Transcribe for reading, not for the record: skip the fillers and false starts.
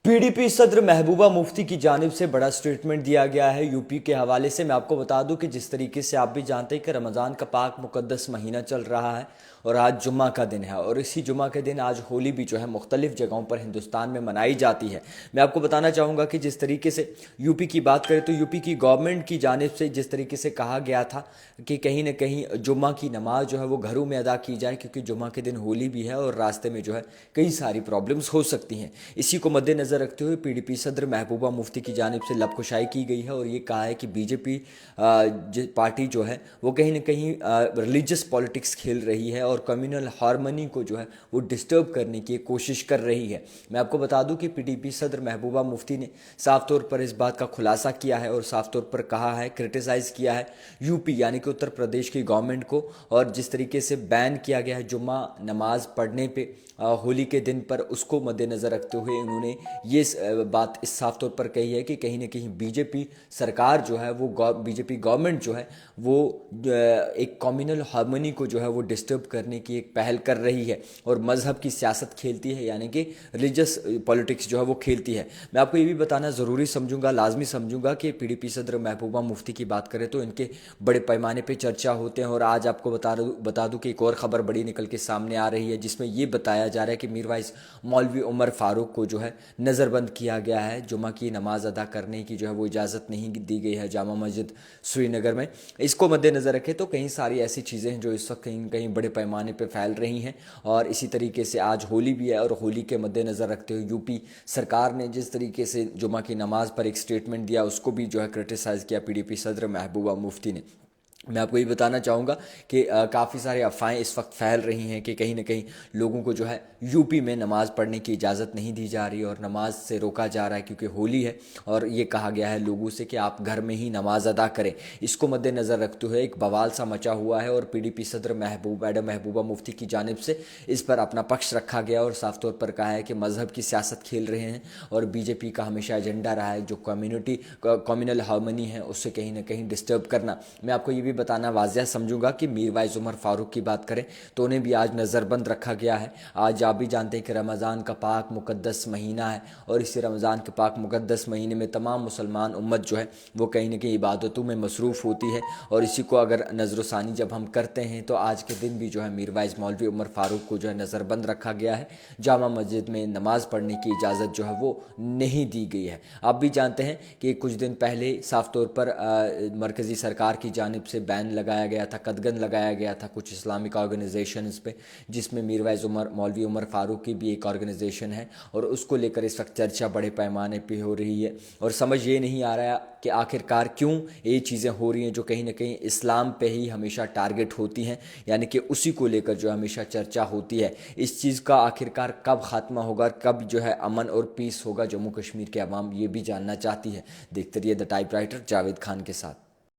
PDP सदर महबूबा मुफ्ती की जानिब से बड़ा स्टेटमेंट दिया गया है यूपी के हवाले से। मैं आपको बता दूं कि जिस तरीके से आप भी जानते हैं कि रमज़ान का पाक मुकद्दस महीना चल रहा है और आज जुम्मा का दिन है, और इसी जुम्मा के दिन आज होली भी जो है मुख्तलिफ जगहों पर हिंदुस्तान में मनाई जाती है। मैं आपको बताना चाहूँगा कि जिस तरीके से यूपी की बात करें तो यूपी की गवर्नमेंट की जानिब से जिस तरीके से कहा गया था कि कहीं ना कहीं जुम्मा की नमाज जो है वो घरों में अदा की जाए, क्योंकि जुम्मा के दिन होली भी है और रास्ते में जो है कई सारी प्रॉब्लम्स हो सकती हैं। इसी को मद्देनज़र रखते हुए पीडीपी सदर महबूबा मुफ्ती की जानिब से लबकुशाई की गई है और ये कहा है कि बीजेपी पार्टी जो है वो कहीं ना कहीं रिलीजियस पॉलिटिक्स खेल रही है और कम्युनल हार्मनी को जो है वो डिस्टर्ब करने की कोशिश कर रही है। मैं आपको बता दूं कि पीडीपी सदर महबूबा मुफ्ती ने साफ तौर पर इस बात का खुलासा किया है और साफ तौर पर कहा है, क्रिटिसाइज़ किया है यूपी यानी कि उत्तर प्रदेश की गवर्नमेंट को, और जिस तरीके से बैन किया गया है जुम्मा नमाज पढ़ने पे होली के दिन पर, उसको मद्देनज़र रखते हुए उन्होंने ये बात इस साफ तौर पर कही है कि कहीं ना कहीं बीजेपी सरकार जो है वो बीजेपी गवर्नमेंट जो है वो एक कम्युनल हार्मनी को जो है वो डिस्टर्ब करने की एक पहल कर रही है और मज़हब की सियासत खेलती है, यानी कि रिलीजियस पॉलिटिक्स जो है वो खेलती है। मैं आपको ये भी बताना ज़रूरी समझूंगा, लाजमी समझूंगा कि पीडीपी सदर महबूबा मुफ्ती की बात करें तो इनके बड़े पैमाने पर चर्चा होते हैं। और आज आपको बता दूँ कि एक और ख़बर बड़ी निकल के सामने आ रही है जिसमें ये बताया जा रहा है कि मीरवाइज मौलवी उमर फारूक को जो है नज़रबंद किया गया है। जुमा की नमाज अदा करने की जो है वो इजाज़त नहीं दी गई है जामा मस्जिद श्रीनगर में। इसको मद्देनज़र रखें तो कई सारी ऐसी चीज़ें हैं जो इस वक्त कहीं कहीं बड़े पैमाने पर फैल रही हैं। और इसी तरीके से आज होली भी है और होली के मद्देनज़र रखते हुए यूपी सरकार ने जिस तरीके से जुमा की नमाज पर एक स्टेटमेंट दिया उसको भी जो है क्रिटिसाइज़ किया पीडीपी सदर महबूबा मुफ्ती ने। मैं आपको ये बताना चाहूँगा कि काफ़ी सारे अफवाहें इस वक्त फैल रही हैं कि कहीं ना कहीं लोगों को जो है यूपी में नमाज़ पढ़ने की इजाज़त नहीं दी जा रही और नमाज से रोका जा रहा है क्योंकि होली है, और ये कहा गया है लोगों से कि आप घर में ही नमाज अदा करें। इसको मद्देनज़र रखते हुए एक बवाल सा मचा हुआ है और पीडीपी सदर मैडम महबूबा मुफ्ती की जानिब से इस पर अपना पक्ष रखा गया और साफ तौर पर कहा है कि मज़हब की सियासत खेल रहे हैं और बीजेपी का हमेशा एजेंडा रहा है जो कम्युनल हार्मनी है उससे कहीं ना कहीं डिस्टर्ब करना। मैं आपको ये भी बताना वाजिया समझूंगा कि मीरवाइज उमर फारूक की बात करें तो उन्हें भी आज नज़रबंद रखा गया है। आज आप भी जानते हैं कि रमज़ान का पाक मुकद्दस महीना है और इसी रमज़ान के पाक मुकद्दस महीने में तमाम मुसलमान उम्मत जो है वो कहीं ना कहीं इबादतों में मसरूफ़ होती है, और इसी को अगर नज़रसानी जब हम करते हैं तो आज के दिन भी जो है मीरवाइज मौलवी उमर फारूक को जो है नज़रबंद रखा गया है। जामा मस्जिद में नमाज़ पढ़ने की इजाज़त जो है वो नहीं दी गई है। आप भी जानते हैं कि कुछ दिन पहले साफ तौर पर मरकज़ी सरकार की जानिब से बैन लगाया गया था, कदगन लगाया गया था कुछ इस्लामिक ऑर्गेनाइजेशंस पे, जिसमें मीरवाइज मौलवी उमर फारूक की भी एक ऑर्गेनाइजेशन है और उसको लेकर इस वक्त चर्चा बड़े पैमाने पे हो रही है। और समझ ये नहीं आ रहा कि आखिरकार क्यों ये चीज़ें हो रही हैं जो कहीं ना कहीं इस्लाम पे ही हमेशा टारगेट होती हैं, यानी कि उसी को लेकर जो हमेशा चर्चा होती है। इस चीज़ का आखिरकार कब ख़ात्मा होगा, कब जो है अमन और पीस होगा जम्मू कश्मीर के अवाम ये भी जानना चाहती है। देखते रहिए द टाइपराइटर जावेद खान के साथ।